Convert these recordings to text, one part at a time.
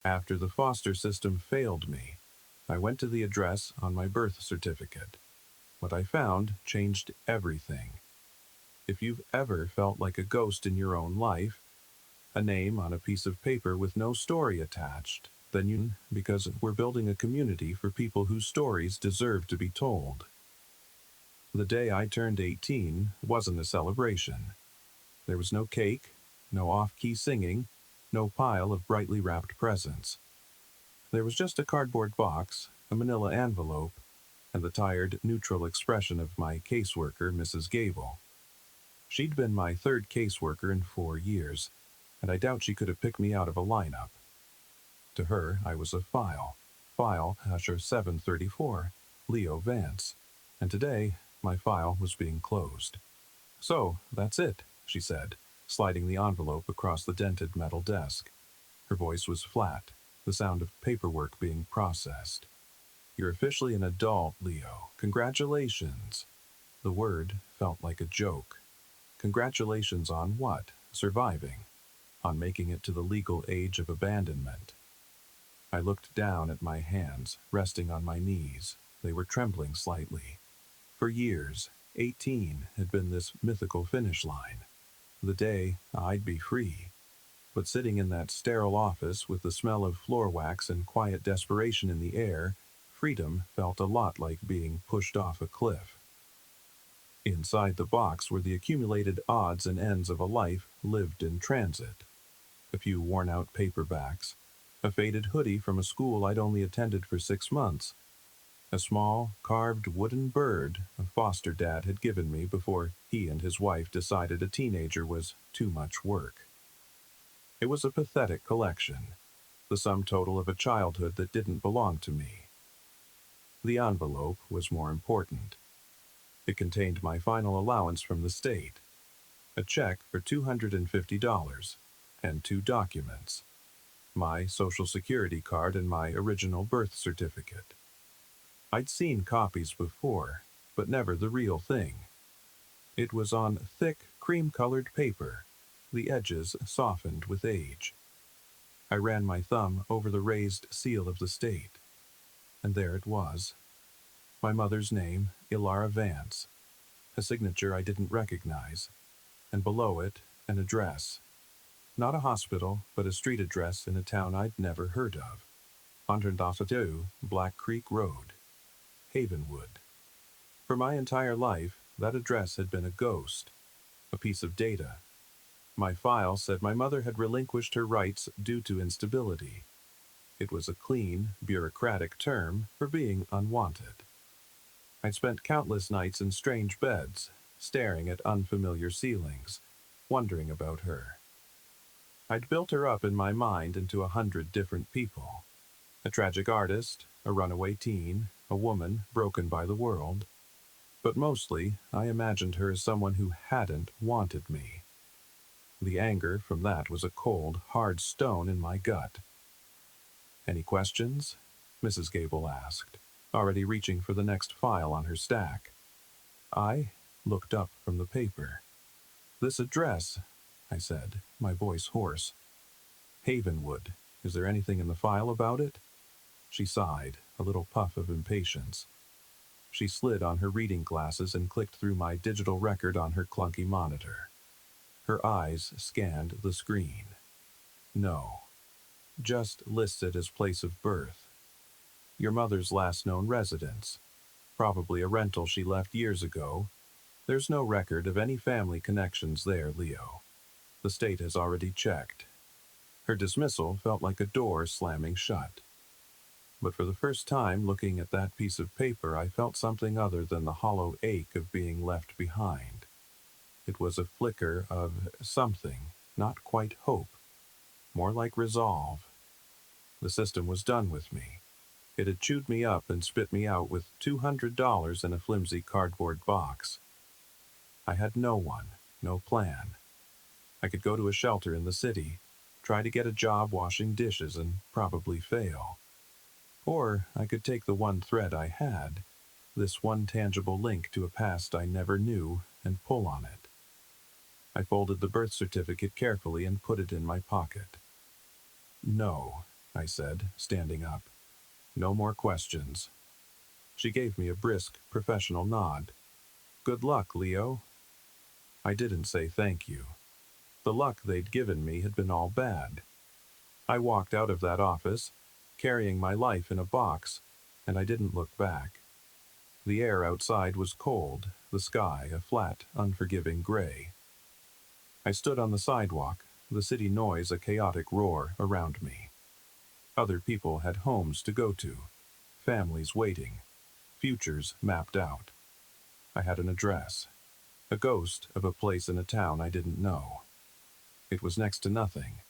After the foster system failed me, I went to the address on my birth certificate. What I found changed everything. If you've ever felt like a ghost in your own life, a name on a piece of paper with no story attached, then because we're building a community for people whose stories deserve to be told. The day I turned 18 wasn't a celebration. There was no cake, no off-key singing, no pile of brightly wrapped presents. There was just a cardboard box, a manila envelope, and the tired, neutral expression of my caseworker, Mrs. Gable. She'd been my third caseworker in 4 years, and I doubt she could have picked me out of a lineup. To her, I was a file Usher 734, Leo Vance, and today my file was being closed. "So, that's it," she said, sliding the envelope across the dented metal desk. Her voice was flat, the sound of paperwork being processed. "You're officially an adult, Leo. Congratulations." The word felt like a joke. Congratulations on what? Surviving. On making it to the legal age of abandonment. I looked down at my hands, resting on my knees. They were trembling slightly. For years, 18 had been this mythical finish line. The day I'd be free. But sitting in that sterile office with the smell of floor wax and quiet desperation in the air, freedom felt a lot like being pushed off a cliff. Inside the box were the accumulated odds and ends of a life lived in transit. A few worn-out paperbacks, a faded hoodie from a school I'd only attended for 6 months, a small, carved wooden bird a foster dad had given me before he and his wife decided a teenager was too much work. It was a pathetic collection, the sum total of a childhood that didn't belong to me. The envelope was more important. It contained my final allowance from the state, a check for $250, and 2 documents, my Social Security card and my original birth certificate. I'd seen copies before, but never the real thing. It was on thick, cream-colored paper, the edges softened with age. I ran my thumb over the raised seal of the state, and there it was. My mother's name, Ilara Vance, a signature I didn't recognize, and below it, an address. Not a hospital, but a street address in a town I'd never heard of. 132 Black Creek Road, Havenwood. For my entire life, that address had been a ghost, a piece of data. My file said my mother had relinquished her rights due to instability. It was a clean, bureaucratic term for being unwanted. I'd spent countless nights in strange beds, staring at unfamiliar ceilings, wondering about her. I'd built her up in my mind into 100 different people. A tragic artist, a runaway teen, a woman broken by the world. But mostly, I imagined her as someone who hadn't wanted me. The anger from that was a cold, hard stone in my gut. "Any questions?" Mrs. Gable asked, already reaching for the next file on her stack. I looked up from the paper. "This address," I said, my voice hoarse. "Havenwood. Is there anything in the file about it?" She sighed, a little puff of impatience. She slid on her reading glasses and clicked through my digital record on her clunky monitor. Her eyes scanned the screen. "No. Just listed as place of birth. Your mother's last known residence. Probably a rental she left years ago. There's no record of any family connections there, Leo. The state has already checked." Her dismissal felt like a door slamming shut. But for the first time looking at that piece of paper, I felt something other than the hollow ache of being left behind. It was a flicker of something, not quite hope, more like resolve. The system was done with me. It had chewed me up and spit me out with $200 in a flimsy cardboard box. I had no one, no plan. I could go to a shelter in the city, try to get a job washing dishes and probably fail. Or I could take the one thread I had, this one tangible link to a past I never knew, and pull on it. I folded the birth certificate carefully and put it in my pocket. No, I said, standing up. No more questions. She gave me a brisk, professional nod. Good luck, Leo. I didn't say thank you. The luck they'd given me had been all bad. I walked out of that office, carrying my life in a box, and I didn't look back. The air outside was cold, the sky a flat, unforgiving gray. I stood on the sidewalk, the city noise a chaotic roar around me. Other people had homes to go to, families waiting, futures mapped out. I had an address, a ghost of a place in a town I didn't know. It was next to nothing,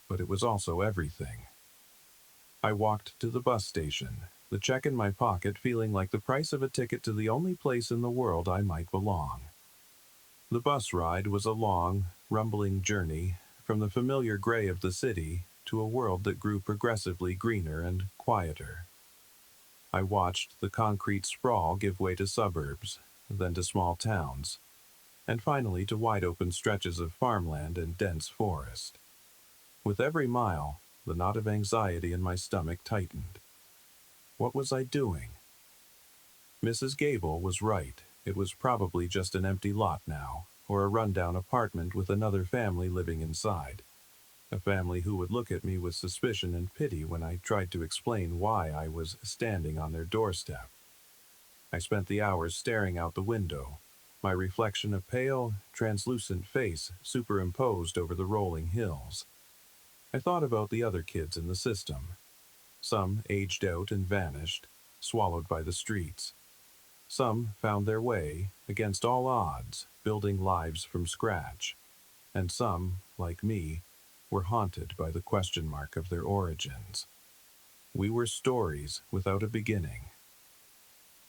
but it was also everything. I walked to the bus station, the check in my pocket feeling like the price of a ticket to the only place in the world I might belong. The bus ride was a long, rumbling journey from the familiar gray of the city to a world that grew progressively greener and quieter. I watched the concrete sprawl give way to suburbs, then to small towns, and finally to wide-open stretches of farmland and dense forest. With every mile, the knot of anxiety in my stomach tightened. What was I doing? Mrs. Gable was right. It was probably just an empty lot now, or a rundown apartment with another family living inside. A family who would look at me with suspicion and pity when I tried to explain why I was standing on their doorstep. I spent the hours staring out the window, my reflection a pale, translucent face superimposed over the rolling hills. I thought about the other kids in the system. Some aged out and vanished, swallowed by the streets. Some found their way, against all odds, building lives from scratch. And some, like me, were haunted by the question mark of their origins. We were stories without a beginning.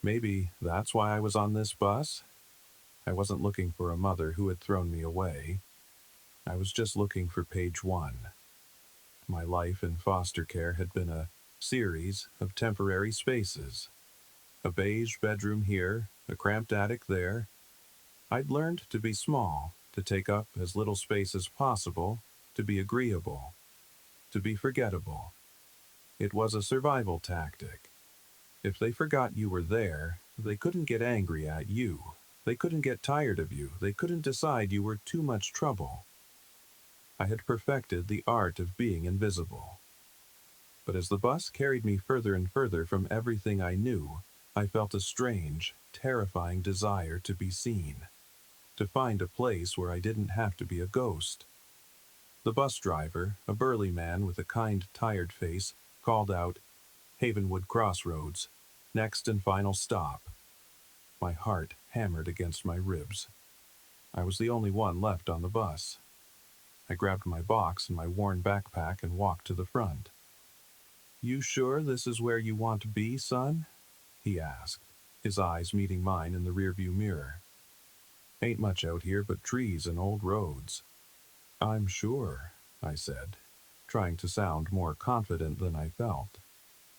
Maybe that's why I was on this bus? I wasn't looking for a mother who had thrown me away. I was just looking for page one. My life in foster care had been a series of temporary spaces. A beige bedroom here, a cramped attic there. I'd learned to be small, to take up as little space as possible, to be agreeable, to be forgettable. It was a survival tactic. If they forgot you were there, they couldn't get angry at you. They couldn't get tired of you. They couldn't decide you were too much trouble. I had perfected the art of being invisible. But as the bus carried me further and further from everything I knew, I felt a strange, terrifying desire to be seen, to find a place where I didn't have to be a ghost. The bus driver, a burly man with a kind, tired face, called out, "Havenwood Crossroads, next and final stop." My heart hammered against my ribs. I was the only one left on the bus. I grabbed my box and my worn backpack and walked to the front. "You sure this is where you want to be, son?" he asked, his eyes meeting mine in the rearview mirror. "Ain't much out here but trees and old roads." "I'm sure," I said, trying to sound more confident than I felt.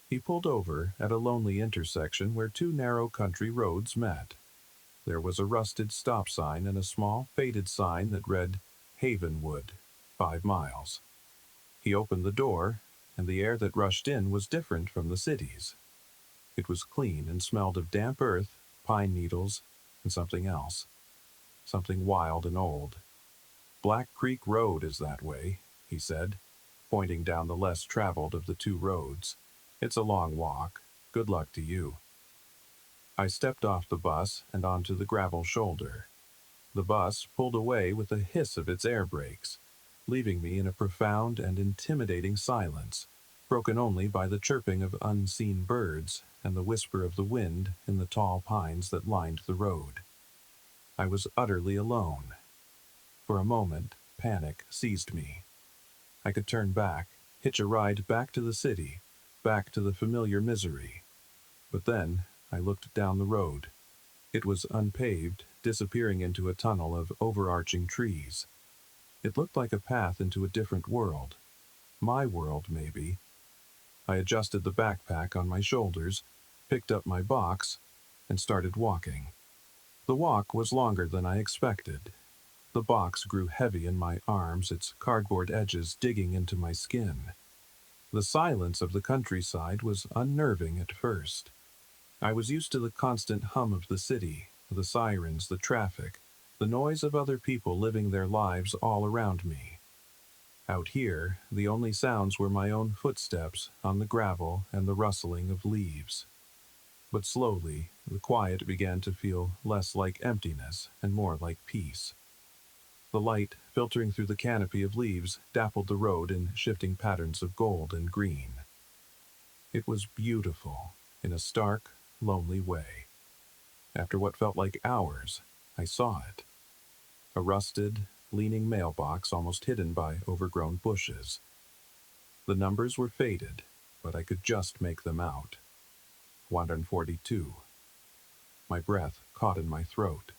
He pulled over at a lonely intersection where two narrow country roads met. There was a rusted stop sign and a small, faded sign that read, "Havenwood, 5 miles." He opened the door, and the air that rushed in was different from the city's. It was clean and smelled of damp earth, pine needles, and something else. Something wild and old. "Black Creek Road is that way," he said, pointing down the less traveled of the two roads. "It's a long walk. Good luck to you." I stepped off the bus and onto the gravel shoulder. The bus pulled away with a hiss of its air brakes, leaving me in a profound and intimidating silence, broken only by the chirping of unseen birds and the whisper of the wind in the tall pines that lined the road. I was utterly alone. For a moment, panic seized me. I could turn back, hitch a ride back to the city, back to the familiar misery. But then I looked down the road. It was unpaved, disappearing into a tunnel of overarching trees. It looked like a path into a different world. My world, maybe. I adjusted the backpack on my shoulders, picked up my box, and started walking. The walk was longer than I expected. The box grew heavy in my arms, its cardboard edges digging into my skin. The silence of the countryside was unnerving at first. I was used to the constant hum of the city, the sirens, the traffic, the noise of other people living their lives all around me. Out here, the only sounds were my own footsteps on the gravel and the rustling of leaves. But slowly, the quiet began to feel less like emptiness and more like peace. The light, filtering through the canopy of leaves, dappled the road in shifting patterns of gold and green. It was beautiful, in a stark, lonely way. After what felt like hours, I saw it. A rusted, leaning mailbox almost hidden by overgrown bushes. The numbers were faded, but I could just make them out. 142. My breath caught in my throat.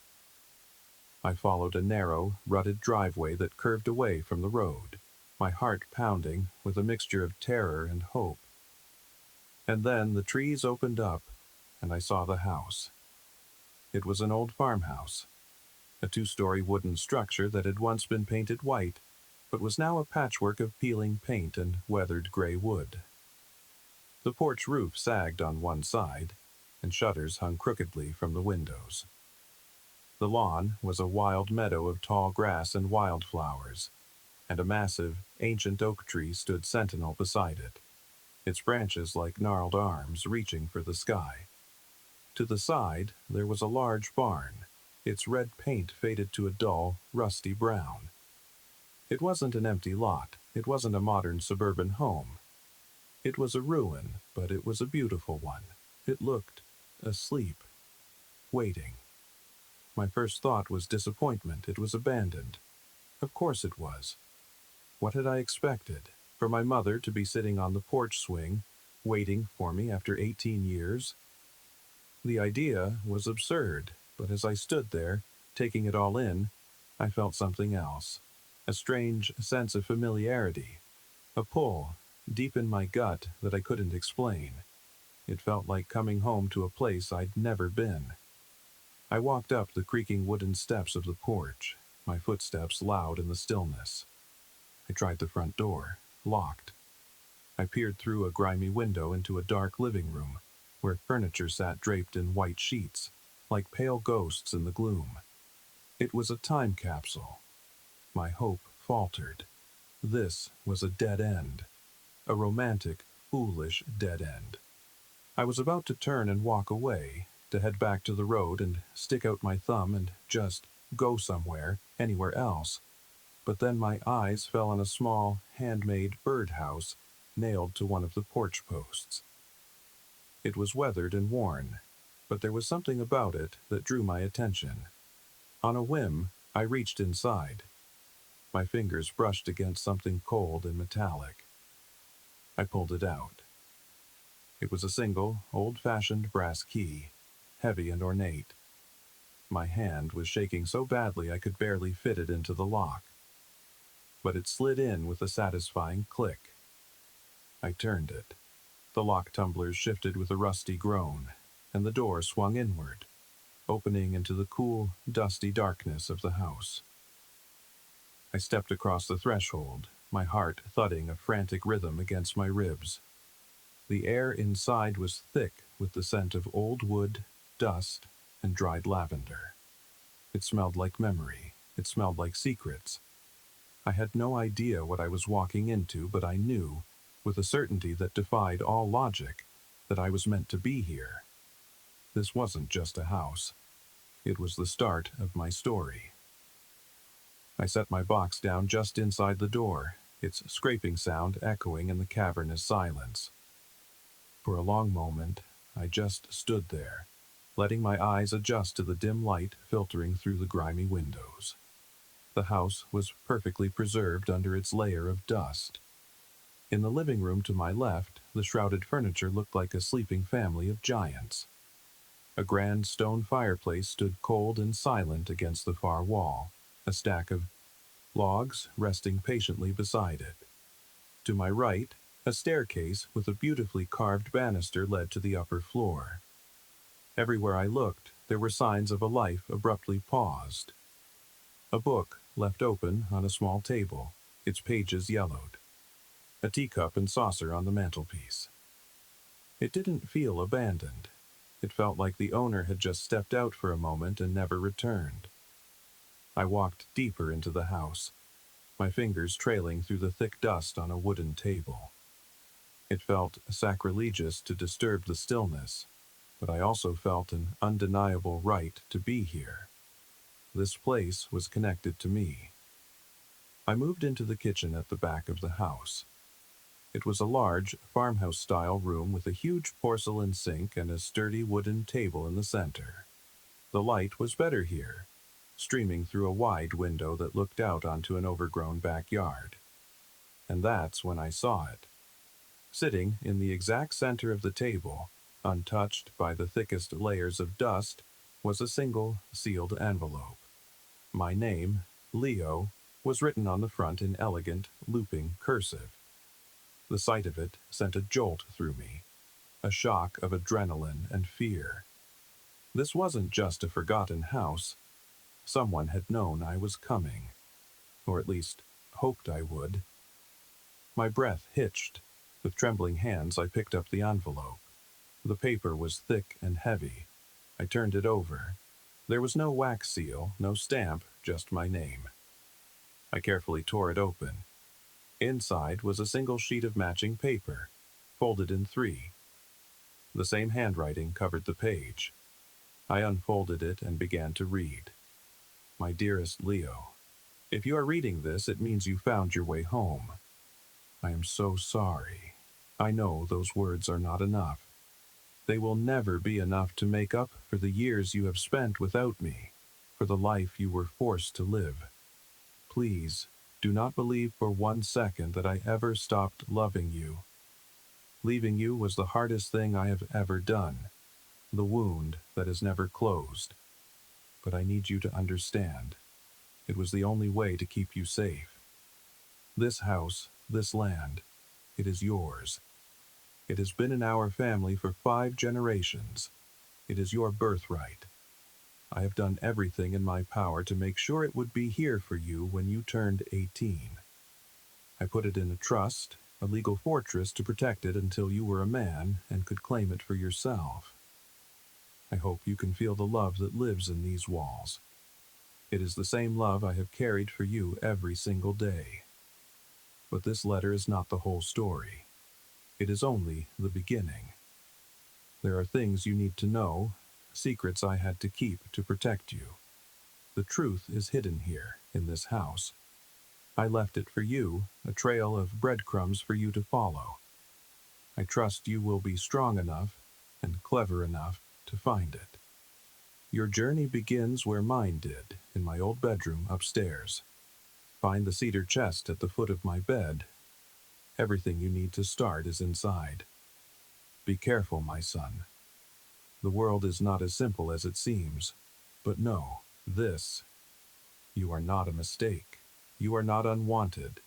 I followed a narrow, rutted driveway that curved away from the road, my heart pounding with a mixture of terror and hope. And then the trees opened up, and I saw the house. It was an old farmhouse, a two-story wooden structure that had once been painted white, but was now a patchwork of peeling paint and weathered gray wood. The porch roof sagged on one side, and shutters hung crookedly from the windows. The lawn was a wild meadow of tall grass and wildflowers, and a massive, ancient oak tree stood sentinel beside it, its branches like gnarled arms reaching for the sky. To the side, there was a large barn, its red paint faded to a dull, rusty brown. It wasn't an empty lot. It wasn't a modern suburban home. It was a ruin, but it was a beautiful one. It looked asleep, waiting. My first thought was disappointment. It was abandoned. Of course it was. What had I expected? For my mother to be sitting on the porch swing, waiting for me after 18 years? The idea was absurd, but as I stood there, taking it all in, I felt something else. A strange sense of familiarity. A pull, deep in my gut, that I couldn't explain. It felt like coming home to a place I'd never been. I walked up the creaking wooden steps of the porch, my footsteps loud in the stillness. I tried the front door, locked. I peered through a grimy window into a dark living room, where furniture sat draped in white sheets, like pale ghosts in the gloom. It was a time capsule. My hope faltered. This was a dead end. A romantic, foolish dead end. I was about to turn and walk away, to head back to the road and stick out my thumb and just go somewhere, anywhere else. But then my eyes fell on a small, handmade birdhouse nailed to one of the porch posts. It was weathered and worn, but there was something about it that drew my attention. On a whim, I reached inside. My fingers brushed against something cold and metallic. I pulled it out. It was a single, old-fashioned brass key, heavy and ornate. My hand was shaking so badly I could barely fit it into the lock. But it slid in with a satisfying click. I turned it. The lock tumblers shifted with a rusty groan, and the door swung inward, opening into the cool, dusty darkness of the house. I stepped across the threshold, my heart thudding a frantic rhythm against my ribs. The air inside was thick with the scent of old wood, dust, and dried lavender. It smelled like memory. It smelled like secrets. I had no idea what I was walking into, but I knew, with a certainty that defied all logic, that I was meant to be here. This wasn't just a house. It was the start of my story. I set my box down just inside the door, its scraping sound echoing in the cavernous silence. For a long moment, I just stood there, letting my eyes adjust to the dim light filtering through the grimy windows. The house was perfectly preserved under its layer of dust. In the living room to my left, the shrouded furniture looked like a sleeping family of giants. A grand stone fireplace stood cold and silent against the far wall, a stack of logs resting patiently beside it. To my right, a staircase with a beautifully carved banister led to the upper floor. Everywhere I looked, there were signs of a life abruptly paused. A book left open on a small table, its pages yellowed. a teacup and saucer on the mantelpiece. It didn't feel abandoned. It felt like the owner had just stepped out for a moment and never returned. I walked deeper into the house, my fingers trailing through the thick dust on a wooden table. It felt sacrilegious to disturb the stillness, but I also felt an undeniable right to be here. This place was connected to me. I moved into the kitchen at the back of the house. It was a large, farmhouse-style room with a huge porcelain sink and a sturdy wooden table in the center. The light was better here, streaming through a wide window that looked out onto an overgrown backyard. And that's when I saw it. Sitting in the exact center of the table, untouched by the thickest layers of dust, was a single sealed envelope. My name, Leo, was written on the front in elegant, looping cursive. The sight of it sent a jolt through me, a shock of adrenaline and fear. This wasn't just a forgotten house. Someone had known I was coming, or at least hoped I would. My breath hitched. With trembling hands, I picked up the envelope. The paper was thick and heavy. I turned it over. There was no wax seal, no stamp, just my name. I carefully tore it open. Inside was a single sheet of matching paper, folded in three. The same handwriting covered the page. I unfolded it and began to read. My dearest Leo, if you are reading this, it means you found your way home. I am so sorry. I know those words are not enough. They will never be enough to make up for the years you have spent without me, for the life you were forced to live. Please, do not believe for 1 second that I ever stopped loving you. Leaving you was the hardest thing I have ever done, the wound that is never closed. But I need you to understand. It was the only way to keep you safe. This house, this land, it is yours. It has been in our family for 5 generations. It is your birthright. I have done everything in my power to make sure it would be here for you when you turned 18. I put it in a trust, a legal fortress to protect it until you were a man and could claim it for yourself. I hope you can feel the love that lives in these walls. It is the same love I have carried for you every single day. But this letter is not the whole story. It is only the beginning. There are things you need to know, secrets I had to keep to protect you. The truth is hidden here, in this house. I left it for you, a trail of breadcrumbs for you to follow. I trust you will be strong enough and clever enough to find it. Your journey begins where mine did, in my old bedroom upstairs. Find the cedar chest at the foot of my bed. Everything you need to start is inside. Be careful, my son. The world is not as simple as it seems. But know this: you are not a mistake. You are not unwanted.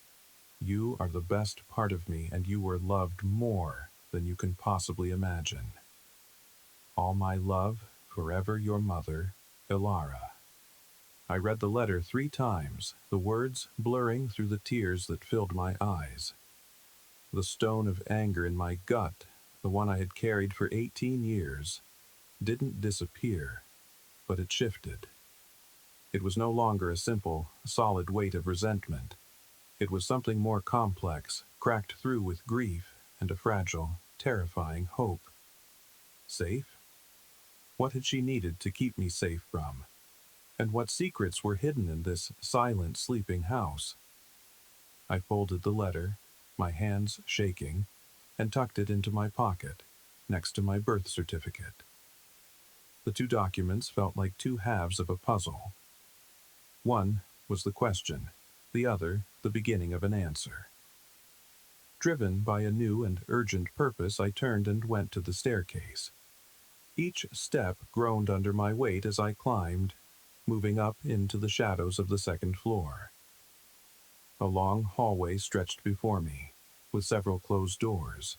You are the best part of me, and you were loved more than you can possibly imagine. All my love, forever your mother, Ilara. I read the letter 3 times, the words blurring through the tears that filled my eyes. The stone of anger in my gut, the one I had carried for 18 years, didn't disappear, but it shifted. It was no longer a simple, solid weight of resentment. It was something more complex, cracked through with grief and a fragile, terrifying hope. Safe? What had she needed to keep me safe from? And what secrets were hidden in this silent, sleeping house? I folded the letter, my hands shaking, and tucked it into my pocket, next to my birth certificate. The 2 documents felt like 2 halves of a puzzle. One was the question, the other the beginning of an answer. Driven by a new and urgent purpose, I turned and went to the staircase. Each step groaned under my weight as I climbed, moving up into the shadows of the 2nd floor. A long hallway stretched before me, with several closed doors.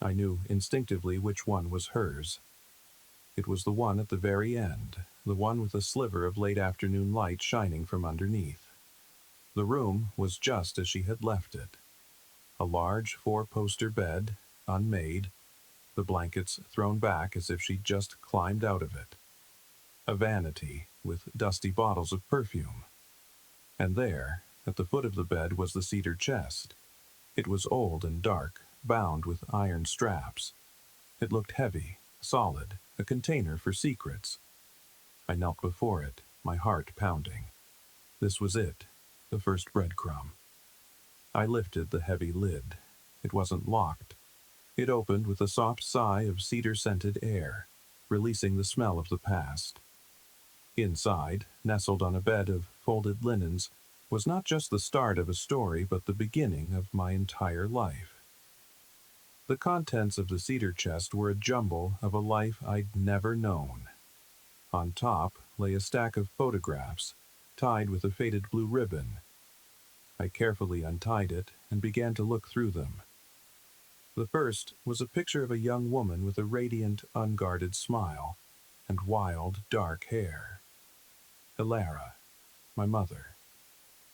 I knew instinctively which one was hers. It was the one at the very end, the one with a sliver of late afternoon light shining from underneath. The room was just as she had left it. A large four-poster bed, unmade, the blankets thrown back as if she'd just climbed out of it. A vanity with dusty bottles of perfume. And there, at the foot of the bed, was the cedar chest. It was old and dark, bound with iron straps. It looked heavy, solid, a container for secrets. I knelt before it, my heart pounding. This was it, the first breadcrumb. I lifted the heavy lid. It wasn't locked. It opened with a soft sigh of cedar-scented air, releasing the smell of the past. Inside, nestled on a bed of folded linens, was not just the start of a story, but the beginning of my entire life. The contents of the cedar chest were a jumble of a life I'd never known. On top lay a stack of photographs, tied with a faded blue ribbon. I carefully untied it and began to look through them. The first was a picture of a young woman with a radiant, unguarded smile and wild, dark hair. Hilara, my mother.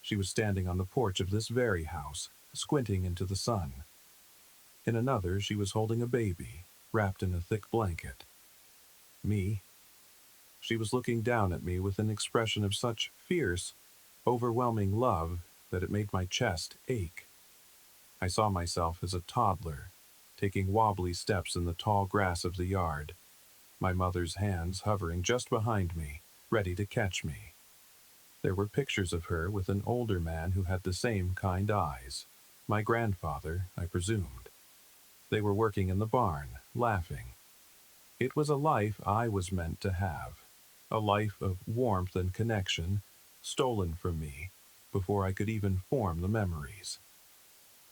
She was standing on the porch of this very house, squinting into the sun. In another, she was holding a baby, wrapped in a thick blanket. Me. She was looking down at me with an expression of such fierce, overwhelming love that it made my chest ache. I saw myself as a toddler, taking wobbly steps in the tall grass of the yard, my mother's hands hovering just behind me, ready to catch me. There were pictures of her with an older man who had the same kind eyes, my grandfather, I presumed. They were working in the barn, laughing. It was a life I was meant to have, a life of warmth and connection, stolen from me before I could even form the memories.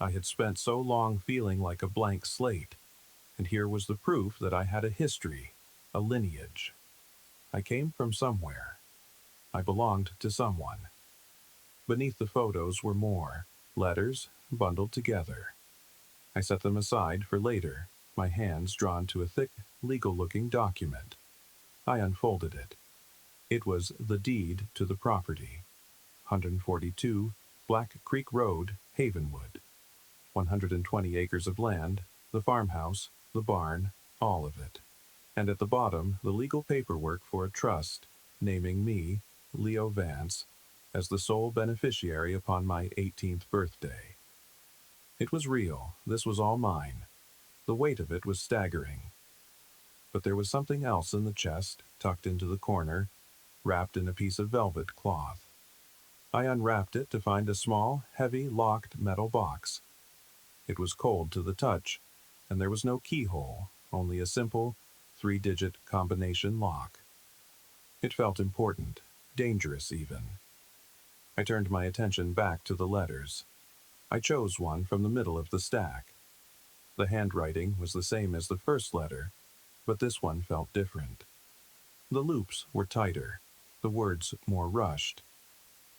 I had spent so long feeling like a blank slate, and here was the proof that I had a history, a lineage. I came from somewhere. I belonged to someone. Beneath the photos were more, letters bundled together. I set them aside for later, my hands drawn to a thick, legal-looking document. I unfolded it. It was the deed to the property. 142 Black Creek Road, Havenwood. 120 acres of land, the farmhouse, the barn, all of it. And at the bottom, the legal paperwork for a trust, naming me, Leo Vance, as the sole beneficiary upon my 18th birthday. It was real. This was all mine. The weight of it was staggering. But there was something else in the chest, tucked into the corner, wrapped in a piece of velvet cloth. I unwrapped it to find a small, heavy, locked metal box. It was cold to the touch, and there was no keyhole, only a simple, 3-digit combination lock. It felt important, dangerous even. I turned my attention back to the letters. I chose one from the middle of the stack. The handwriting was the same as the first letter, but this one felt different. The loops were tighter, the words more rushed.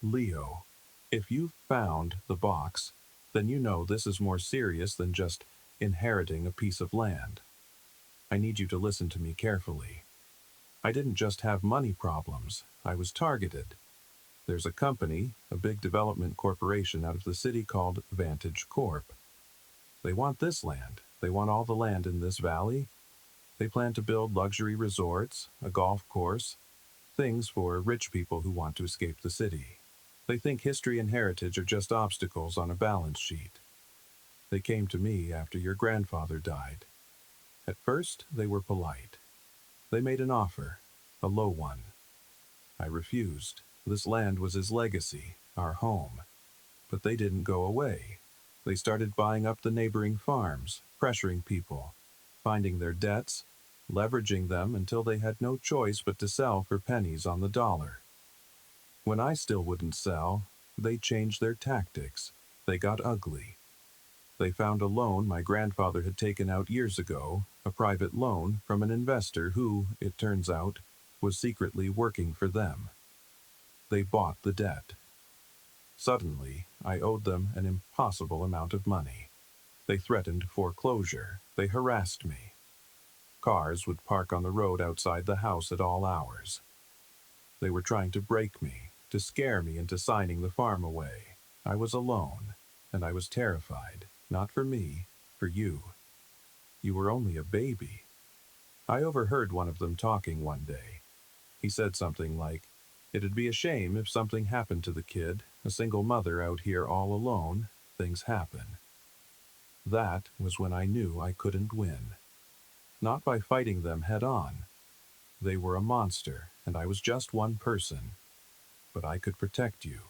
Leo, if you've found the box, then you know this is more serious than just inheriting a piece of land. I need you to listen to me carefully. I didn't just have money problems, I was targeted. There's a company, a big development corporation out of the city called Vantage Corp. They want this land. They want all the land in this valley. They plan to build luxury resorts, a golf course, things for rich people who want to escape the city. They think history and heritage are just obstacles on a balance sheet. They came to me after your grandfather died. At first, they were polite. They made an offer, a low one. I refused. This land was his legacy, our home. But they didn't go away. They started buying up the neighboring farms, pressuring people, finding their debts, leveraging them until they had no choice but to sell for pennies on the dollar. When I still wouldn't sell, they changed their tactics. They got ugly. They found a loan my grandfather had taken out years ago, a private loan from an investor who, it turns out, was secretly working for them. They bought the debt. Suddenly, I owed them an impossible amount of money. They threatened foreclosure. They harassed me. Cars would park on the road outside the house at all hours. They were trying to break me, to scare me into signing the farm away. I was alone, and I was terrified. Not for me, for you. You were only a baby. I overheard one of them talking one day. He said something like, "It'd be a shame if something happened to the kid, a single mother out here all alone. Things happen." That was when I knew I couldn't win. Not by fighting them head on. They were a monster, and I was just one person. But I could protect you.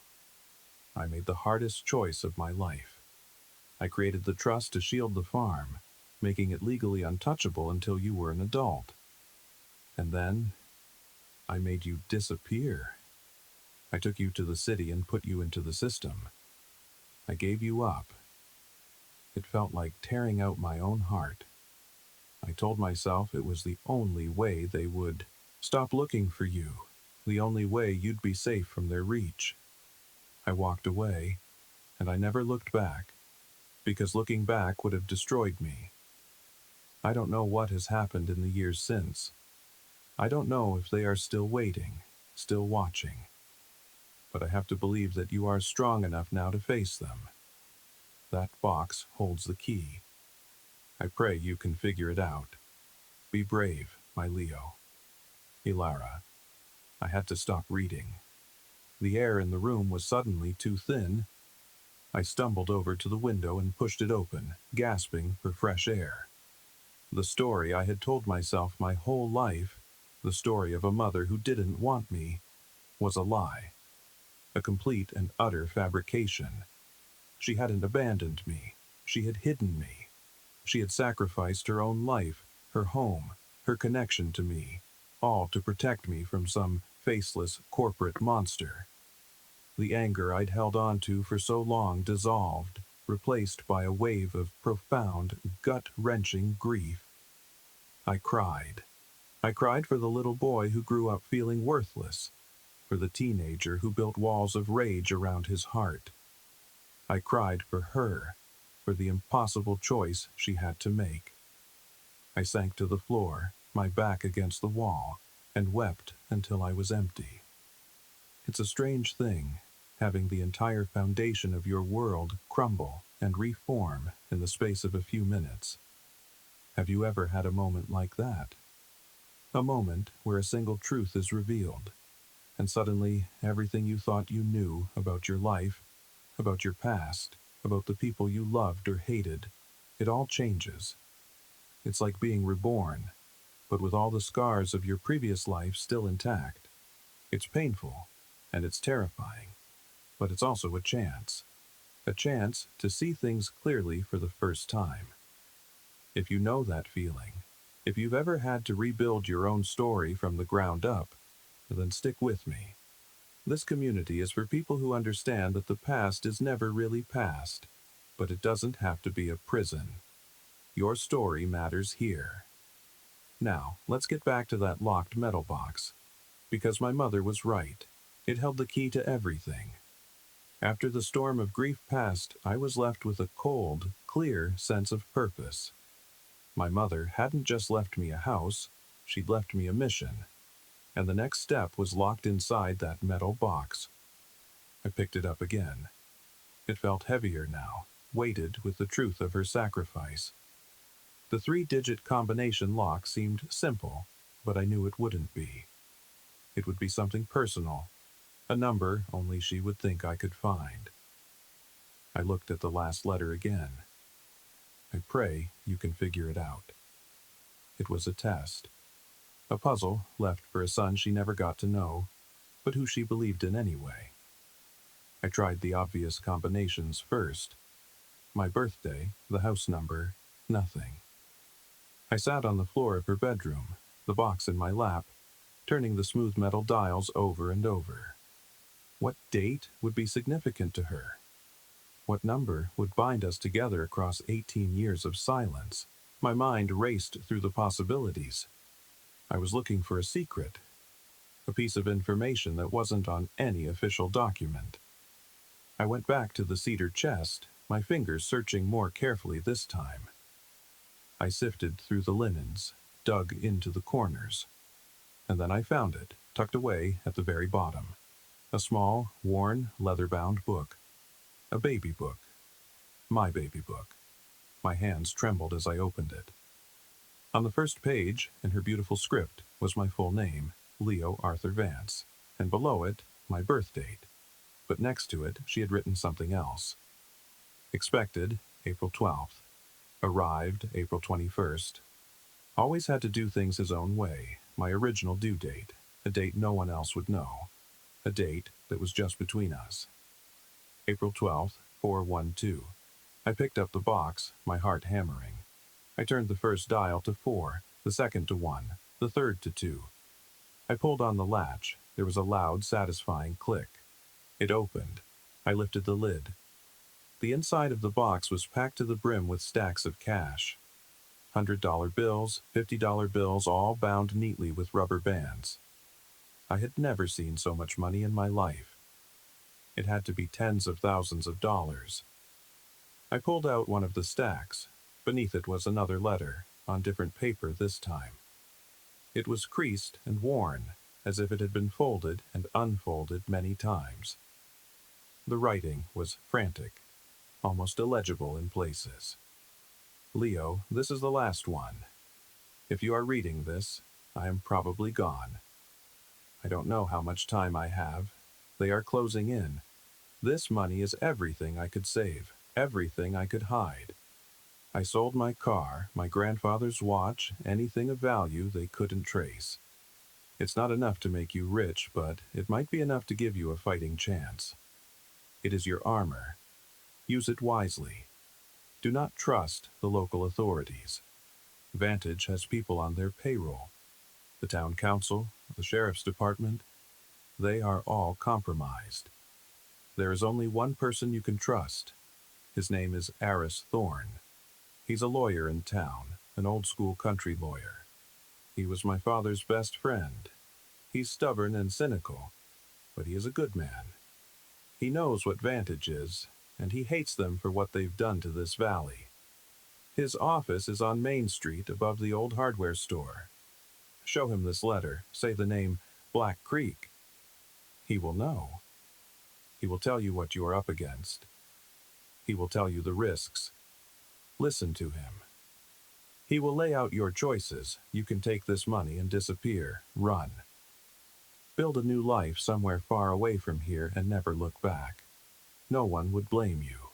I made the hardest choice of my life. I created the trust to shield the farm, making it legally untouchable until you were an adult. And then, I made you disappear. I took you to the city and put you into the system. I gave you up. It felt like tearing out my own heart. I told myself it was the only way they would stop looking for you, the only way you'd be safe from their reach. I walked away, and I never looked back, because looking back would have destroyed me. I don't know what has happened in the years since. I don't know if they are still waiting, still watching. But I have to believe that you are strong enough now to face them. That box holds the key. I pray you can figure it out. Be brave, my Leo. Ilara. I had to stop reading. The air in the room was suddenly too thin. I stumbled over to the window and pushed it open, gasping for fresh air. The story I had told myself my whole life, the story of a mother who didn't want me, was a lie. A complete and utter fabrication. She hadn't abandoned me. She had hidden me. She had sacrificed her own life, her home, her connection to me, all to protect me from some faceless corporate monster. The anger I'd held on to for so long dissolved, replaced by a wave of profound, gut-wrenching grief. I cried. I cried for the little boy who grew up feeling worthless, for the teenager who built walls of rage around his heart. I cried for her, for the impossible choice she had to make. I sank to the floor, my back against the wall, and wept until I was empty. It's a strange thing, having the entire foundation of your world crumble and reform in the space of a few minutes. Have you ever had a moment like that? A moment where a single truth is revealed, and suddenly everything you thought you knew about your life, about your past, about the people you loved or hated, it all changes. It's like being reborn, but with all the scars of your previous life still intact. It's painful, and it's terrifying, but it's also a chance to see things clearly for the first time. If you know that feeling, if you've ever had to rebuild your own story from the ground up, then stick with me. This community is for people who understand that the past is never really past, but it doesn't have to be a prison. Your story matters here. Now, let's get back to that locked metal box. Because my mother was right. It held the key to everything. After the storm of grief passed, I was left with a cold, clear sense of purpose. My mother hadn't just left me a house, she'd left me a mission. And the next step was locked inside that metal box. I picked it up again. It felt heavier now, weighted with the truth of her sacrifice. The three-digit combination lock seemed simple, but I knew it wouldn't be. It would be something personal, a number only she would think I could find. I looked at the last letter again. I pray you can figure it out. It was a test. A puzzle left for a son she never got to know, but who she believed in anyway. I tried the obvious combinations first. My birthday, the house number, nothing. I sat on the floor of her bedroom, the box in my lap, turning the smooth metal dials over and over. What date would be significant to her? What number would bind us together across 18 years of silence? My mind raced through the possibilities. I was looking for a secret, a piece of information that wasn't on any official document. I went back to the cedar chest, my fingers searching more carefully this time. I sifted through the linens, dug into the corners, and then I found it, tucked away at the very bottom. A small, worn, leather-bound book. A baby book. My baby book. My hands trembled as I opened it. On the first page, in her beautiful script, was my full name, Leo Arthur Vance, and below it, my birth date. But next to it, she had written something else. Expected, April 12th. Arrived, April 21st. Always had to do things his own way, my original due date, a date no one else would know, a date that was just between us. April 12th, 412. I picked up the box, my heart hammering. I turned the first dial to 4, the second to 1, the third to 2. I pulled on the latch. There was a loud, satisfying click. It opened. I lifted the lid. The inside of the box was packed to the brim with stacks of cash. $100 bills, $50 bills, all bound neatly with rubber bands. I had never seen so much money in my life. It had to be tens of thousands of dollars. I pulled out one of the stacks. Beneath it was another letter, on different paper this time. It was creased and worn, as if it had been folded and unfolded many times. The writing was frantic, almost illegible in places. Leo, this is the last one. If you are reading this, I am probably gone. I don't know how much time I have. They are closing in. This money is everything I could save, everything I could hide. I sold my car, my grandfather's watch, anything of value they couldn't trace. It's not enough to make you rich, but it might be enough to give you a fighting chance. It is your armor. Use it wisely. Do not trust the local authorities. Vantage has people on their payroll. The town council, the sheriff's department, they are all compromised. There is only one person you can trust. His name is Aris Thorne. He's a lawyer in town, an old-school country lawyer. He was my father's best friend. He's stubborn and cynical, but he is a good man. He knows what Vantage is, and he hates them for what they've done to this valley. His office is on Main Street above the old hardware store. Show him this letter, say the name Black Creek. He will know. He will tell you what you are up against. He will tell you the risks. Listen to him. He will lay out your choices. You can take this money and disappear, run. Build a new life somewhere far away from here and never look back. No one would blame you.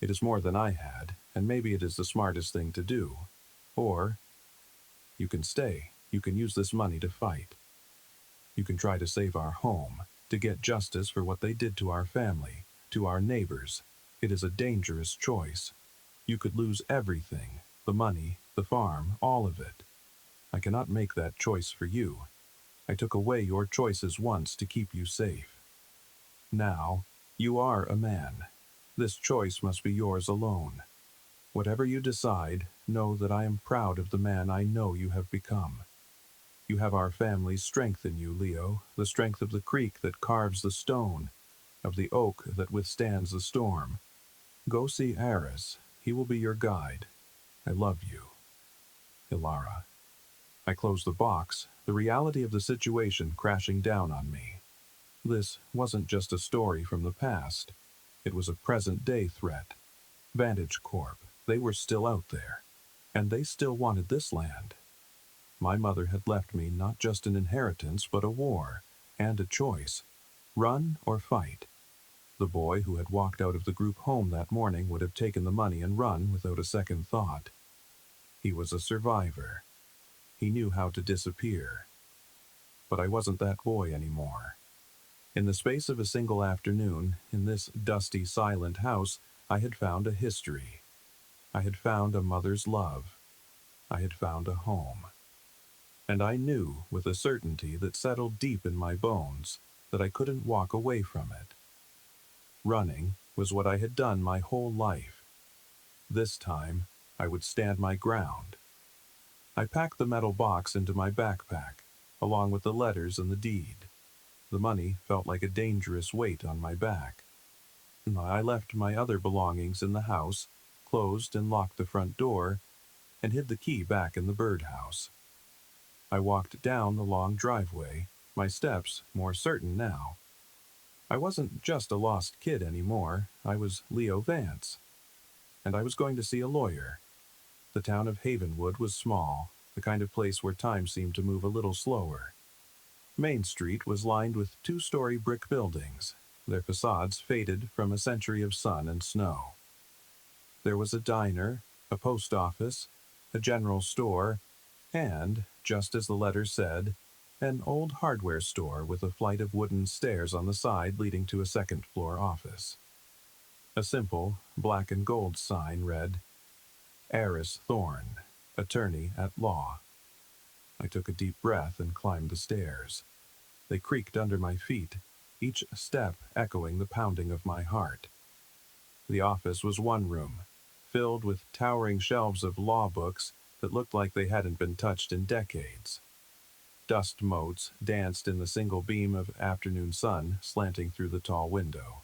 It is more than I had, and maybe it is the smartest thing to do. Or, you can stay. You can use this money to fight. You can try to save our home, to get justice for what they did to our family, to our neighbors. It is a dangerous choice. You could lose everything, the money, the farm, all of it. I cannot make that choice for you. I took away your choices once to keep you safe. Now, you are a man. This choice must be yours alone. Whatever you decide, know that I am proud of the man I know you have become. You have our family's strength in you, Leo, the strength of the creek that carves the stone, of the oak that withstands the storm. Go see Aris. He will be your guide. I love you. Ilara. I closed the box, the reality of the situation crashing down on me. This wasn't just a story from the past. It was a present-day threat. Vantage Corp. They were still out there. And they still wanted this land. My mother had left me not just an inheritance, but a war, and a choice. Run or fight. The boy who had walked out of the group home that morning would have taken the money and run without a second thought. He was a survivor. He knew how to disappear. But I wasn't that boy anymore. In the space of a single afternoon, in this dusty, silent house, I had found a history. I had found a mother's love. I had found a home. And I knew, with a certainty that settled deep in my bones, that I couldn't walk away from it. Running was what I had done my whole life. This time, I would stand my ground. I packed the metal box into my backpack, along with the letters and the deed. The money felt like a dangerous weight on my back. I left my other belongings in the house, closed and locked the front door, and hid the key back in the birdhouse. I walked down the long driveway, my steps more certain now. I wasn't just a lost kid anymore. I was Leo Vance. and I was going to see a lawyer. The town of Havenwood was small, the kind of place where time seemed to move a little slower. Main Street was lined with two-story brick buildings, their facades faded from a century of sun and snow. There was a diner, a post office, a general store, and, just as the letter said, an old hardware store with a flight of wooden stairs on the side leading to a second-floor office. A simple, black and gold sign read, Heiress Thorne, Attorney at Law. I took a deep breath and climbed the stairs. They creaked under my feet, each step echoing the pounding of my heart. The office was one room, filled with towering shelves of law books that looked like they hadn't been touched in decades. Dust motes danced in the single beam of afternoon sun slanting through the tall window.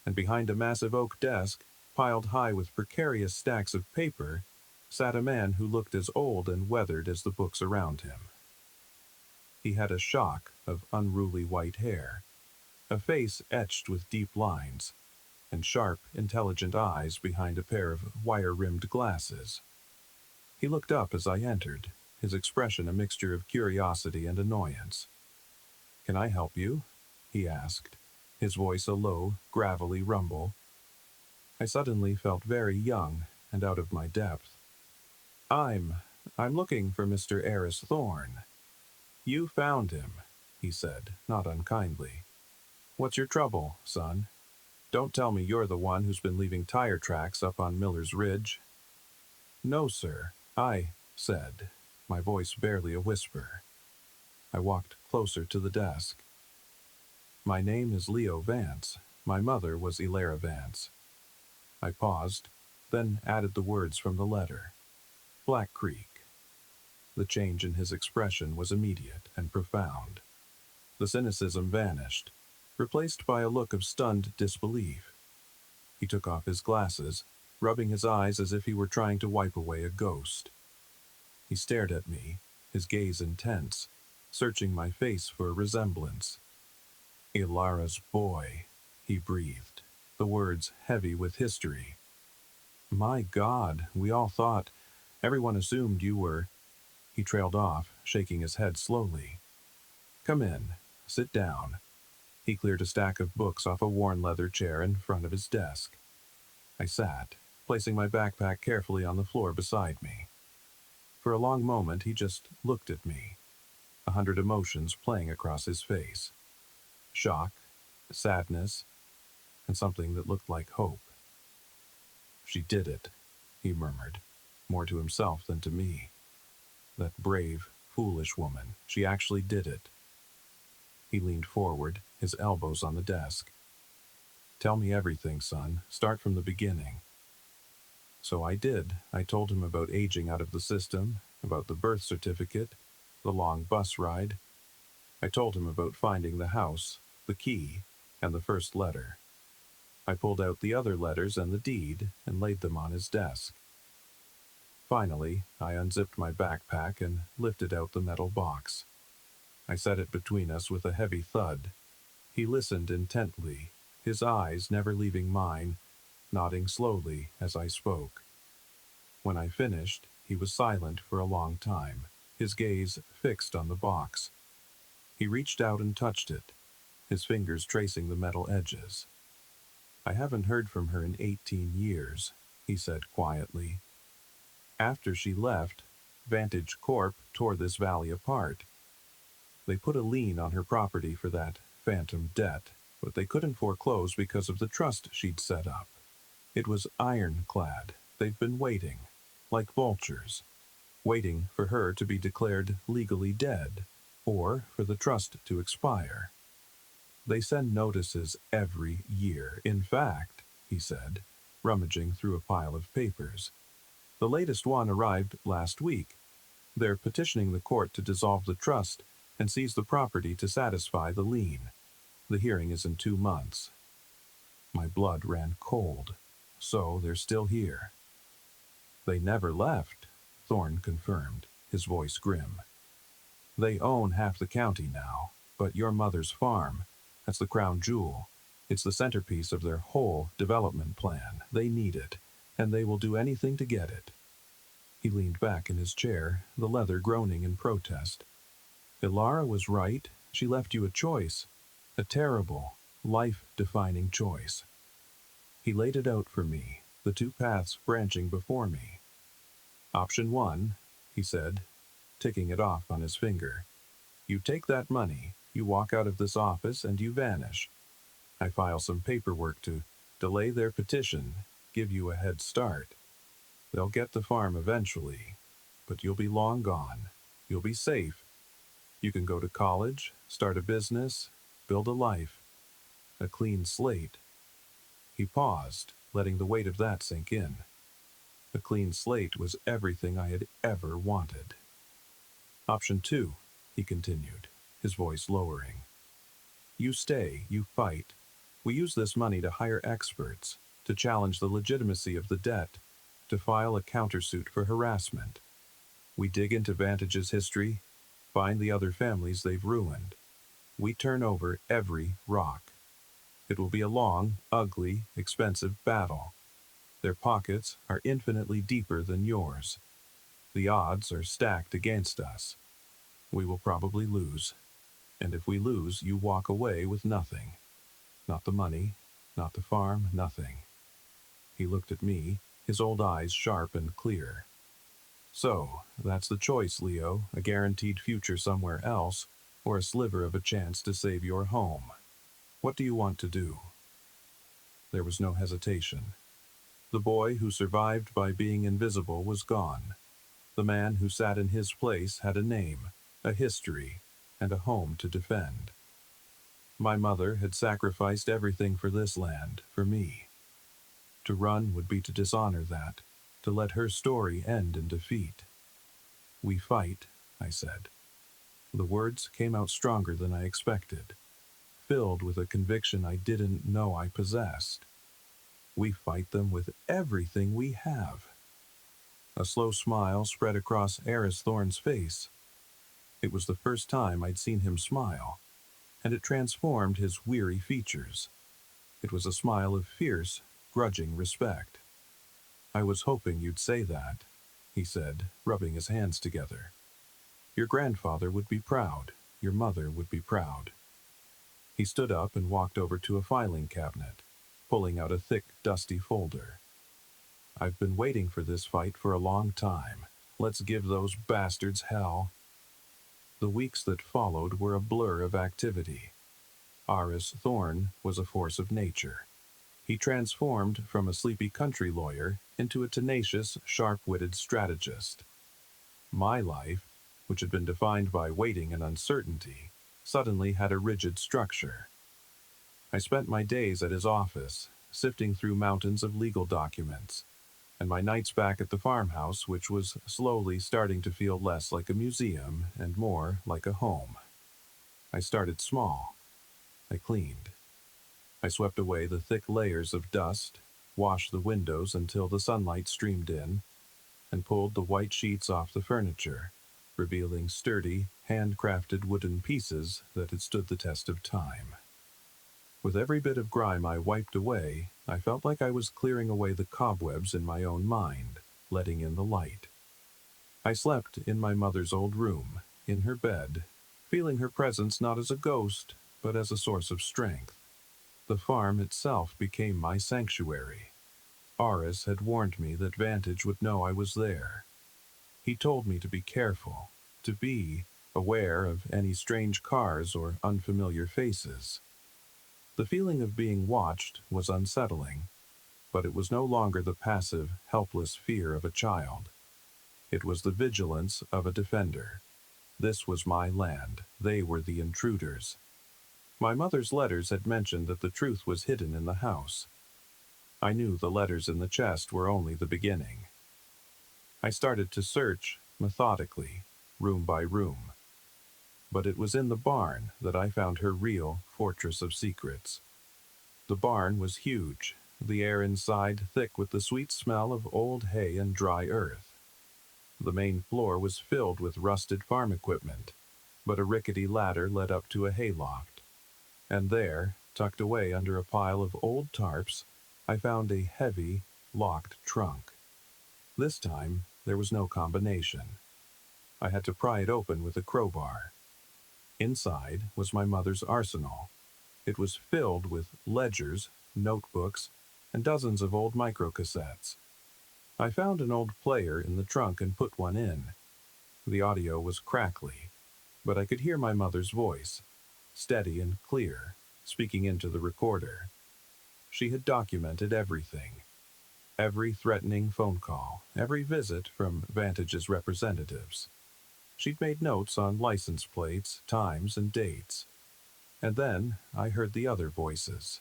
And behind a massive oak desk, piled high with precarious stacks of paper, sat a man who looked as old and weathered as the books around him. He had a shock of unruly white hair, a face etched with deep lines, and sharp, intelligent eyes behind a pair of wire-rimmed glasses. He looked up as I entered, his expression a mixture of curiosity and annoyance. "Can I help you?" he asked, his voice a low, gravelly rumble. I suddenly felt very young and out of my depth. I'm looking for Mr. Heiress Thorne." "You found him," he said, not unkindly. "What's your trouble, son? Don't tell me you're the one who's been leaving tire tracks up on Miller's Ridge." "No, sir," I said, my voice barely a whisper. I walked closer to the desk. "My name is Leo Vance. My mother was Elara Vance." I paused, then added the words from the letter. "Black Creek." The change in his expression was immediate and profound. The cynicism vanished, replaced by a look of stunned disbelief. He took off his glasses, rubbing his eyes as if he were trying to wipe away a ghost. He stared at me, his gaze intense, searching my face for a resemblance. "Elara's boy," he breathed, the words heavy with history. "My God, we all thought, everyone assumed you were—" He trailed off, shaking his head slowly. "Come in. Sit down." He cleared a stack of books off a worn leather chair in front of his desk. I sat, placing my backpack carefully on the floor beside me. For a long moment he just looked at me, 100 emotions playing across his face. Shock, sadness, and something that looked like hope. "She did it," he murmured, more to himself than to me. "That brave, foolish woman, she actually did it." He leaned forward, his elbows on the desk. "Tell me everything, son. Start from the beginning." So I did. I told him about aging out of the system, about the birth certificate, the long bus ride. I told him about finding the house, the key, and the first letter. I pulled out the other letters and the deed and laid them on his desk. Finally, I unzipped my backpack and lifted out the metal box. I set it between us with a heavy thud. He listened intently, his eyes never leaving mine, nodding slowly as I spoke. When I finished, he was silent for a long time, his gaze fixed on the box. He reached out and touched it, his fingers tracing the metal edges. "I haven't heard from her in 18 years, he said quietly. "After she left, Vantage Corp tore this valley apart. They put a lien on her property for that phantom debt, but they couldn't foreclose because of the trust she'd set up. It was ironclad. They've been waiting, like vultures, waiting for her to be declared legally dead, or for the trust to expire. They send notices every year. In fact," he said, rummaging through a pile of papers, "the latest one arrived last week. They're petitioning the court to dissolve the trust and seize the property to satisfy the lien. The hearing is in 2 months." My blood ran cold. So they're still here. "They never left," Thorne confirmed, his voice grim. "They own half the county now, but your mother's farm, that's the crown jewel. It's the centerpiece of their whole development plan. They need it. and they will do anything to get it." He leaned back in his chair, the leather groaning in protest. "Ilara was right. She left you a choice. A terrible, life-defining choice." He laid it out for me, the two paths branching before me. "Option 1, he said, ticking it off on his finger. "You take that money, you walk out of this office, and you vanish. I file some paperwork to delay their petition, give you a head start. They'll get the farm eventually, but you'll be long gone. You'll be safe. You can go to college, start a business, build a life. A clean slate." He paused, letting the weight of that sink in. A clean slate was everything I had ever wanted. "Option 2, he continued, his voice lowering. "You stay, you fight. We use this money to hire experts, to challenge the legitimacy of the debt, to file a countersuit for harassment. We dig into Vantage's history, find the other families they've ruined. We turn over every rock. It will be a long, ugly, expensive battle. Their pockets are infinitely deeper than yours. The odds are stacked against us. We will probably lose. And if we lose, you walk away with nothing. Not the money, not the farm, nothing." He looked at me, his old eyes sharp and clear. "So, that's the choice, Leo, a guaranteed future somewhere else, or a sliver of a chance to save your home. What do you want to do?" There was no hesitation. The boy who survived by being invisible was gone. The man who sat in his place had a name, a history, and a home to defend. My mother had sacrificed everything for this land, for me. To run would be to dishonor that, to let her story end in defeat. "We fight," I said. The words came out stronger than I expected, filled with a conviction I didn't know I possessed. "We fight them with everything we have." A slow smile spread across Eris Thorne's face. It was the first time I'd seen him smile, and it transformed his weary features. It was a smile of fierce, grudging respect. "I was hoping you'd say that," he said, rubbing his hands together. "Your grandfather would be proud. Your mother would be proud." He stood up and walked over to a filing cabinet, pulling out a thick, dusty folder. "I've been waiting for this fight for a long time. Let's give those bastards hell." The weeks that followed were a blur of activity. Aris Thorne was a force of nature. He transformed from a sleepy country lawyer into a tenacious, sharp-witted strategist. My life, which had been defined by waiting and uncertainty, suddenly had a rigid structure. I spent my days at his office, sifting through mountains of legal documents, and my nights back at the farmhouse, which was slowly starting to feel less like a museum and more like a home. I started small. I cleaned. I swept away the thick layers of dust, washed the windows until the sunlight streamed in, and pulled the white sheets off the furniture, revealing sturdy, handcrafted wooden pieces that had stood the test of time. With every bit of grime I wiped away, I felt like I was clearing away the cobwebs in my own mind, letting in the light. I slept in my mother's old room, in her bed, feeling her presence not as a ghost, but as a source of strength. The farm itself became my sanctuary. Aris had warned me that Vantage would know I was there. He told me to be careful, to be aware of any strange cars or unfamiliar faces. The feeling of being watched was unsettling, but it was no longer the passive, helpless fear of a child. It was the vigilance of a defender. This was my land. They were the intruders. My mother's letters had mentioned that the truth was hidden in the house. I knew the letters in the chest were only the beginning. I started to search, methodically, room by room. But it was in the barn that I found her real fortress of secrets. The barn was huge, the air inside thick with the sweet smell of old hay and dry earth. The main floor was filled with rusted farm equipment, but a rickety ladder led up to a hayloft. And there, tucked away under a pile of old tarps, I found a heavy, locked trunk. This time, there was no combination. I had to pry it open with a crowbar. Inside was my mother's arsenal. It was filled with ledgers, notebooks, and dozens of old microcassettes. I found an old player in the trunk and put one in. The audio was crackly, but I could hear my mother's voice, steady and clear, speaking into the recorder. She had documented everything. Every threatening phone call, every visit from Vantage's representatives. She'd made notes on license plates, times, and dates. And then I heard the other voices.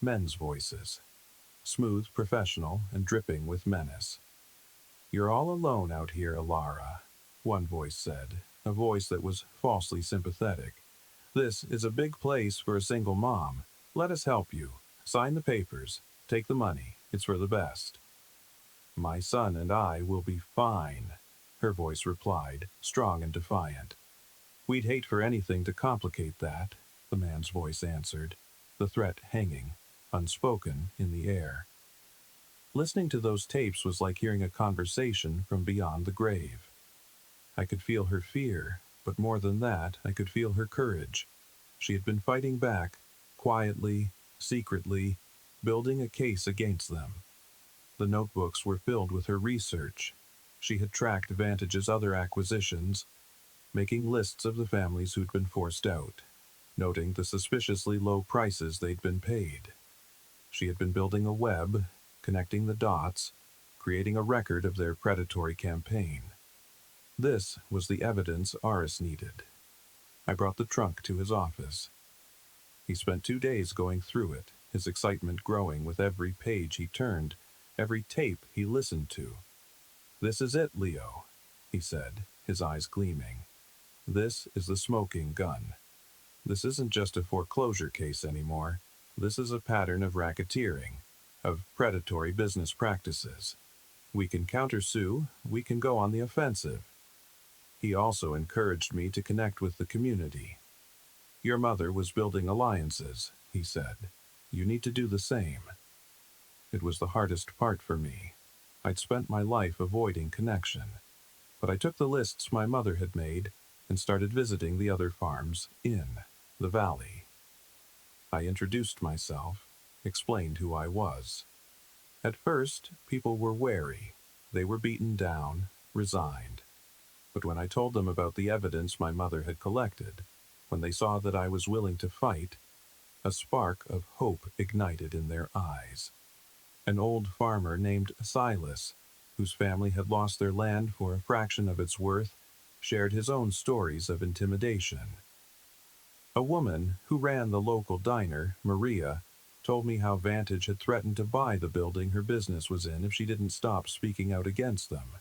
Men's voices. Smooth, professional, and dripping with menace. "You're all alone out here, Alara," one voice said, a voice that was falsely sympathetic. "This is a big place for a single mom. Let us help you. Sign the papers. Take the money. It's for the best." "My son and I will be fine," her voice replied, strong and defiant. "We'd hate for anything to complicate that," the man's voice answered, the threat hanging, unspoken, in the air. Listening to those tapes was like hearing a conversation from beyond the grave. I could feel her fear, but more than that, I could feel her courage. She had been fighting back, quietly, secretly, building a case against them. The notebooks were filled with her research. She had tracked Vantage's other acquisitions, making lists of the families who'd been forced out, noting the suspiciously low prices they'd been paid. She had been building a web, connecting the dots, creating a record of their predatory campaign. This was the evidence Aris needed. I brought the trunk to his office. He spent 2 days going through it, his excitement growing with every page he turned, every tape he listened to. "This is it, Leo," he said, his eyes gleaming. "This is the smoking gun. This isn't just a foreclosure case anymore. This is a pattern of racketeering, of predatory business practices. We can countersue, we can go on the offensive." He also encouraged me to connect with the community. "Your mother was building alliances," he said. "You need to do the same." It was the hardest part for me. I'd spent my life avoiding connection. But I took the lists my mother had made and started visiting the other farms in the valley. I introduced myself, explained who I was. At first, people were wary. They were beaten down, resigned. But when I told them about the evidence my mother had collected, when they saw that I was willing to fight, a spark of hope ignited in their eyes. An old farmer named Silas, whose family had lost their land for a fraction of its worth, shared his own stories of intimidation. A woman who ran the local diner, Maria, told me how Vantage had threatened to buy the building her business was in if she didn't stop speaking out against them.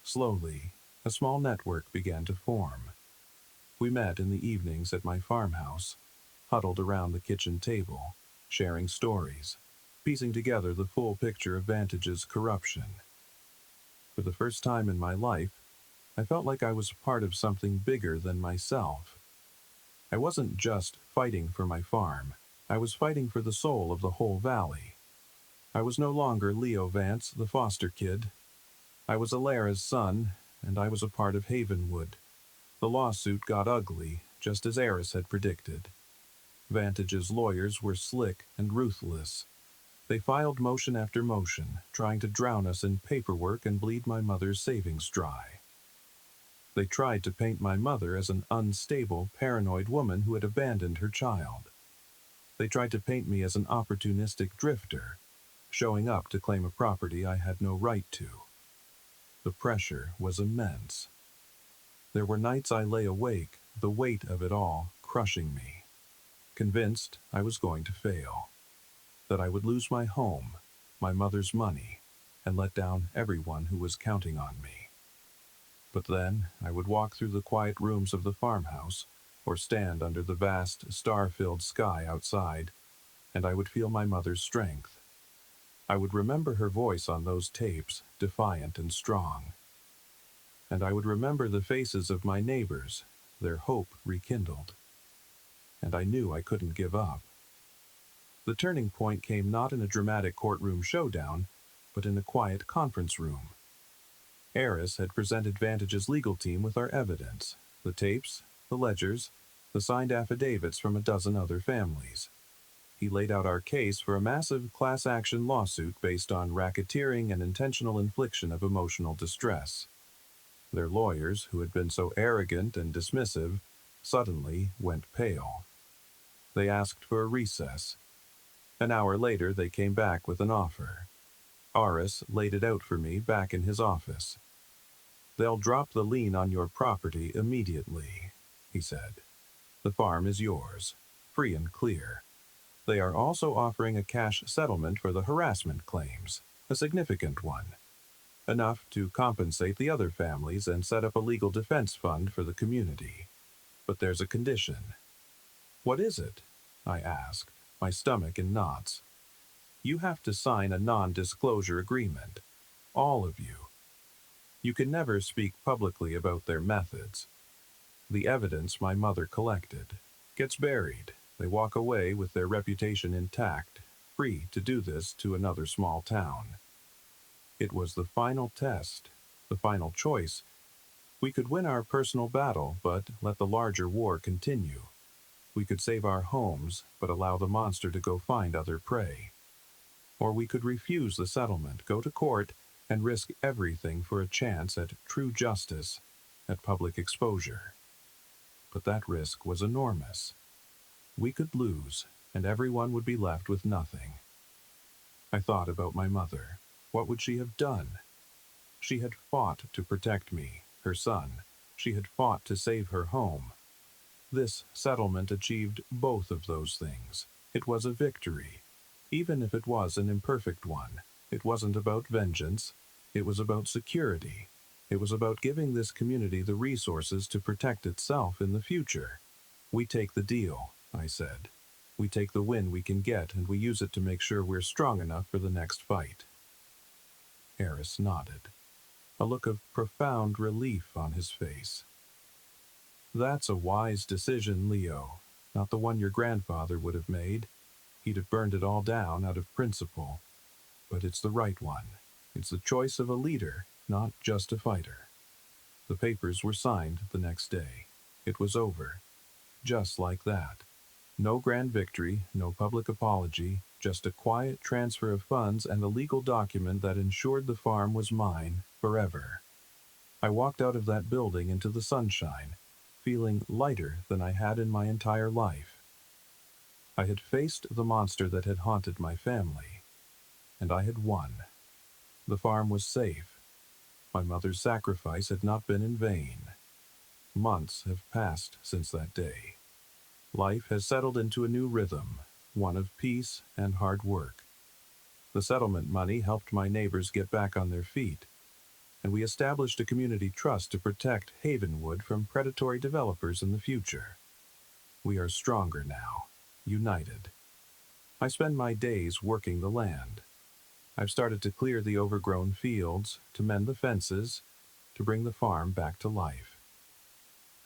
Slowly, a small network began to form. We met in the evenings at my farmhouse, huddled around the kitchen table, sharing stories, piecing together the full picture of Vantage's corruption. For the first time in my life, I felt like I was part of something bigger than myself. I wasn't just fighting for my farm. I was fighting for the soul of the whole valley. I was no longer Leo Vance, the foster kid. I was Alara's son, and I was a part of Havenwood. The lawsuit got ugly, just as Eris had predicted. Vantage's lawyers were slick and ruthless. They filed motion after motion, trying to drown us in paperwork and bleed my mother's savings dry. They tried to paint my mother as an unstable, paranoid woman who had abandoned her child. They tried to paint me as an opportunistic drifter, showing up to claim a property I had no right to. The pressure was immense. There were nights I lay awake, the weight of it all crushing me, convinced I was going to fail, that I would lose my home, my mother's money, and let down everyone who was counting on me. But then I would walk through the quiet rooms of the farmhouse, or stand under the vast, star-filled sky outside, and I would feel my mother's strength. I would remember her voice on those tapes, defiant and strong. And I would remember the faces of my neighbors, their hope rekindled. And I knew I couldn't give up. The turning point came not in a dramatic courtroom showdown, but in a quiet conference room. Eris had presented Vantage's legal team with our evidence, the tapes, the ledgers, the signed affidavits from a dozen other families. He laid out our case for a massive class action lawsuit based on racketeering and intentional infliction of emotional distress. Their lawyers, who had been so arrogant and dismissive, suddenly went pale. They asked for a recess. An hour later, they came back with an offer. Aris laid it out for me back in his office. "They'll drop the lien on your property immediately," he said. "The farm is yours, free and clear. They are also offering a cash settlement for the harassment claims, a significant one, enough to compensate the other families and set up a legal defense fund for the community. But there's a condition." "What is it?" I asked, my stomach in knots. "You have to sign a non-disclosure agreement. All of you. You can never speak publicly about their methods. The evidence my mother collected gets buried. They walk away with their reputation intact, free to do this to another small town." It was the final test, the final choice. We could win our personal battle, but let the larger war continue. We could save our homes, but allow the monster to go find other prey. Or we could refuse the settlement, go to court, and risk everything for a chance at true justice, at public exposure. But that risk was enormous. We could lose, and everyone would be left with nothing. I thought about my mother. What would she have done? She had fought to protect me, her son. She had fought to save her home. This settlement achieved both of those things. It was a victory, even if it was an imperfect one. It wasn't about vengeance. It was about security. It was about giving this community the resources to protect itself in the future. "We take the deal," I said. "We take the win we can get, and we use it to make sure we're strong enough for the next fight." Eris nodded, a look of profound relief on his face. "That's a wise decision, Leo. Not the one your grandfather would have made. He'd have burned it all down out of principle. But it's the right one. It's the choice of a leader, not just a fighter." The papers were signed the next day. It was over. Just like that. No grand victory, no public apology, just a quiet transfer of funds and a legal document that ensured the farm was mine forever. I walked out of that building into the sunshine, feeling lighter than I had in my entire life. I had faced the monster that had haunted my family, and I had won. The farm was safe. My mother's sacrifice had not been in vain. Months have passed since that day. Life has settled into a new rhythm, one of peace and hard work. The settlement money helped my neighbors get back on their feet, and we established a community trust to protect Havenwood from predatory developers in the future. We are stronger now, united. I spend my days working the land. I've started to clear the overgrown fields, to mend the fences, to bring the farm back to life.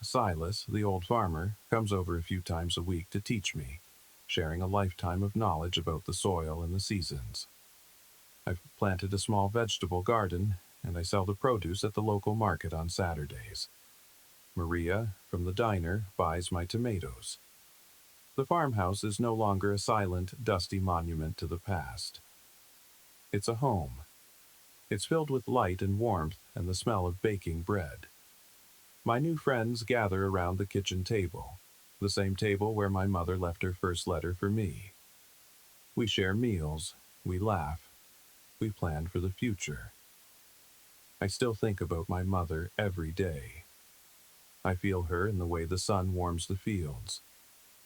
Silas, the old farmer, comes over a few times a week to teach me, sharing a lifetime of knowledge about the soil and the seasons. I've planted a small vegetable garden, and I sell the produce at the local market on Saturdays. Maria, from the diner, buys my tomatoes. The farmhouse is no longer a silent, dusty monument to the past. It's a home. It's filled with light and warmth and the smell of baking bread. My new friends gather around the kitchen table, the same table where my mother left her first letter for me. We share meals, we laugh, we plan for the future. I still think about my mother every day. I feel her in the way the sun warms the fields,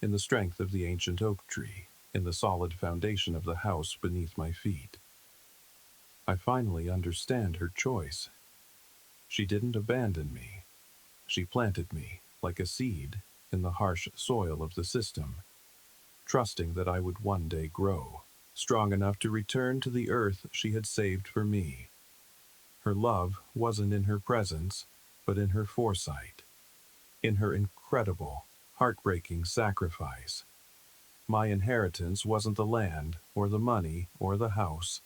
in the strength of the ancient oak tree, in the solid foundation of the house beneath my feet. I finally understand her choice. She didn't abandon me. She planted me, like a seed, in the harsh soil of the system, trusting that I would one day grow, strong enough to return to the earth she had saved for me. Her love wasn't in her presence, but in her foresight, in her incredible, heartbreaking sacrifice. My inheritance wasn't the land, or the money, or the house.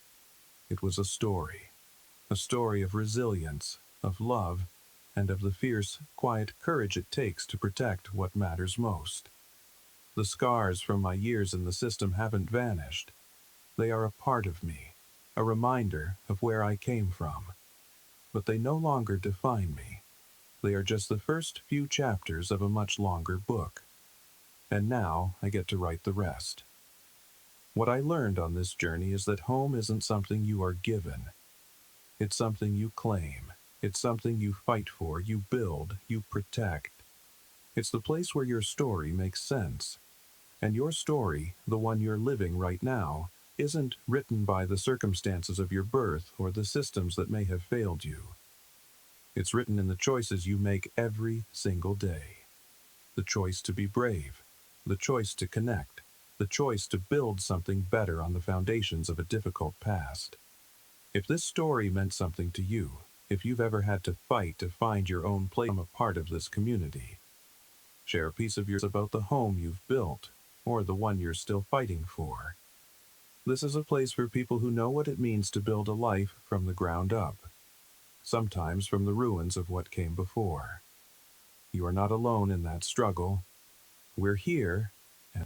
It was a story of resilience, of love, and of the fierce, quiet courage it takes to protect what matters most. The scars from my years in the system haven't vanished. They are a part of me, a reminder of where I came from. But they no longer define me. They are just the first few chapters of a much longer book. And now I get to write the rest. What I learned on this journey is that home isn't something you are given. It's something you claim. It's something you fight for, you build, you protect. It's the place where your story makes sense. And your story, the one you're living right now, isn't written by the circumstances of your birth or the systems that may have failed you. It's written in the choices you make every single day. The choice to be brave, the choice to connect, the choice to build something better on the foundations of a difficult past. If this story meant something to you, if you've ever had to fight to find your own place, become a part of this community. Share a piece of yours about the home you've built, or the one you're still fighting for. This is a place for people who know what it means to build a life from the ground up, sometimes from the ruins of what came before. You are not alone in that struggle. We're here,